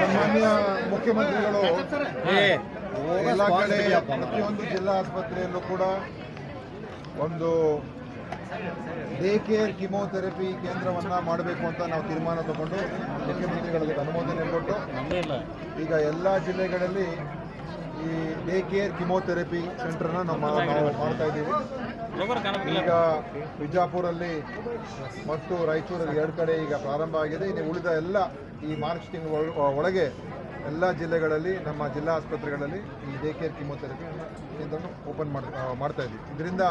ಸನ್ಮಾನ್ಯ ಮುಖ್ಯಮಂತ್ರಿಗಳು ಎಲ್ಲ ಕಡೆ ಪ್ರತಿಯೊಂದು ಜಿಲ್ಲಾ ಆಸ್ಪತ್ರೆಯಲ್ಲೂ ಕೂಡ ಒಂದು ಡೇ ಕೇರ್ ಕಿಮೋಥೆರಪಿ ಕೇಂದ್ರವನ್ನು ಮಾಡಬೇಕು ಅಂತ ನಾವು ತೀರ್ಮಾನ ತಗೊಂಡು ಮುಖ್ಯಮಂತ್ರಿಗಳಿಗೆ ಅನುಮೋದನೆ ಕೊಟ್ಟು ಈಗ ಎಲ್ಲ ಜಿಲ್ಲೆಗಳಲ್ಲಿ ಈ ಡೇ ಕೇರ್ ಕಿಮೋಥೆರಪಿ ಸೆಂಟರ್ನ ನಾವು ಮಾಡ್ತಾ ಇದ್ದೀವಿ. ಈಗ ಬಿಜಾಪುರಲ್ಲಿ ಮತ್ತು ರಾಯಚೂರಲ್ಲಿ 2 ಕಡೆ ಈಗ ಪ್ರಾರಂಭ ಆಗಿದೆ. ಇನ್ನು ಉಳಿದ ಎಲ್ಲ ಈ ಮಾರ್ಚ್ ತಿಂಗಳ ಒಳಗೆ ಎಲ್ಲ ಜಿಲ್ಲೆಗಳಲ್ಲಿ ನಮ್ಮ ಜಿಲ್ಲಾ ಆಸ್ಪತ್ರೆಗಳಲ್ಲಿ ಈ ಡೇ ಕೇರ್ ಕಿಮೋಥೆರಪಿ ಕೇಂದ್ರವನ್ನು ಓಪನ್ ಮಾಡ್ತಾ ಇದ್ದೀವಿ. ಇದರಿಂದ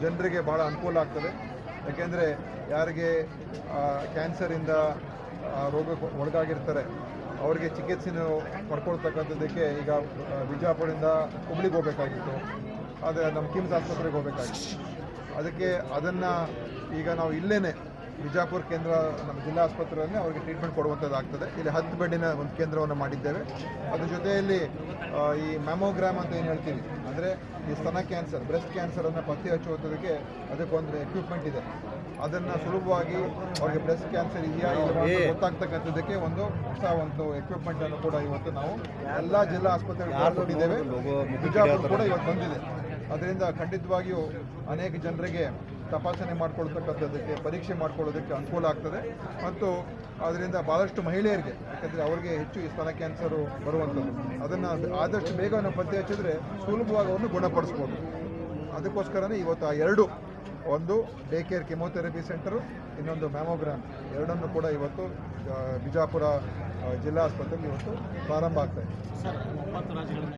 ಜನರಿಗೆ ಭಾಳ ಅನುಕೂಲ ಆಗ್ತದೆ. ಯಾಕೆಂದರೆ ಯಾರಿಗೆ ಕ್ಯಾನ್ಸರಿಂದ ರೋಗಕ್ಕೆ ಒಳಗಾಗಿರ್ತಾರೆ ಅವರಿಗೆ ಚಿಕಿತ್ಸೆಯನ್ನು ಪಡ್ಕೊಳ್ತಕ್ಕಂಥದ್ದಕ್ಕೆ ಈಗ ಬಿಜಾಪುರದಿಂದ ಹುಬ್ಳಿಗೆ ಹೋಗಬೇಕಾಗಿತ್ತು, ಆದರೆ ನಮ್ಮ ಕಿಮ್ಸ್ ಆಸ್ಪತ್ರೆಗೆ ಹೋಗಬೇಕಾಗಿತ್ತು. ಅದಕ್ಕೆ ಅದನ್ನು ಈಗ ನಾವು ಇಲ್ಲೇ ಬಿಜಾಪುರ ಕೇಂದ್ರ ನಮ್ಮ ಜಿಲ್ಲಾ ಆಸ್ಪತ್ರೆಯಲ್ಲಿ ಅವರಿಗೆ ಟ್ರೀಟ್ಮೆಂಟ್ ಕೊಡುವಂಥದ್ದಾಗ್ತದೆ. ಇಲ್ಲಿ 10 ಬೆಡ್ಡಿನ ಒಂದು ಕೇಂದ್ರವನ್ನು ಮಾಡಿದ್ದೇವೆ. ಅದ್ರ ಜೊತೆಯಲ್ಲಿ ಈ ಮ್ಯಾಮೋಗ್ರಾಮ್ ಅಂತ ಏನು ಹೇಳ್ತೀವಿ, ಅಂದರೆ ಈ ಸ್ತನ ಕ್ಯಾನ್ಸರ್, ಬ್ರೆಸ್ಟ್ ಕ್ಯಾನ್ಸರನ್ನು ಪತ್ತೆ ಹಚ್ಚುವಂಥದ್ದಕ್ಕೆ ಅದಕ್ಕೊಂದು ಎಕ್ವಿಪ್ಮೆಂಟ್ ಇದೆ. ಅದನ್ನು ಸುಲಭವಾಗಿ ಅವರಿಗೆ ಬ್ರೆಸ್ಟ್ ಕ್ಯಾನ್ಸರ್ ಇದೆಯಾ ಇಲ್ಲ ಗೊತ್ತಾಗ್ತಕ್ಕಂಥದ್ದಕ್ಕೆ ಒಂದು ಎಕ್ವಿಪ್ಮೆಂಟನ್ನು ಕೂಡ ಇವತ್ತು ನಾವು ಎಲ್ಲ ಜಿಲ್ಲಾ ಆಸ್ಪತ್ರೆಗಳು ಕೊಟ್ಟಿದ್ದೇವೆ. ಬಿಜಾಪುರ ಕೂಡ ಇವತ್ತು ಬಂದಿದೆ. ಅದರಿಂದ ಖಂಡಿತವಾಗಿಯೂ ಅನೇಕ ಜನರಿಗೆ ತಪಾಸಣೆ ಮಾಡ್ಕೊಳ್ತಕ್ಕಂಥದ್ದಕ್ಕೆ, ಪರೀಕ್ಷೆ ಮಾಡ್ಕೊಳ್ಳೋದಕ್ಕೆ ಅನುಕೂಲ ಆಗ್ತದೆ. ಮತ್ತು ಅದರಿಂದ ಭಾಳಷ್ಟು ಮಹಿಳೆಯರಿಗೆ, ಯಾಕಂದರೆ ಅವರಿಗೆ ಹೆಚ್ಚು ಈ ಸ್ತನ ಕ್ಯಾನ್ಸರು ಬರುವಂಥದ್ದು, ಅದನ್ನು ಆದಷ್ಟು ಬೇಗ ನಾವು ಪತ್ತೆ ಹಚ್ಚಿದ್ರೆ ಸುಲಭವಾಗಿ ಅವನ್ನು ಗುಣಪಡಿಸ್ಬೋದು. ಅದಕ್ಕೋಸ್ಕರನೇ ಇವತ್ತು ಆ 2, ಒಂದು ಡೇ ಕೇರ್ ಕಿಮೋಥೆರಪಿ ಸೆಂಟರು, ಇನ್ನೊಂದು ಮ್ಯಾಮೋಗ್ರಾಮ್, ಎರಡನ್ನೂ ಕೂಡ ಇವತ್ತು ಬಿಜಾಪುರ ಜಿಲ್ಲಾ ಆಸ್ಪತ್ರೆಯಲ್ಲಿ ಇವತ್ತು ಪ್ರಾರಂಭ ಆಗ್ತಾಯಿದೆ.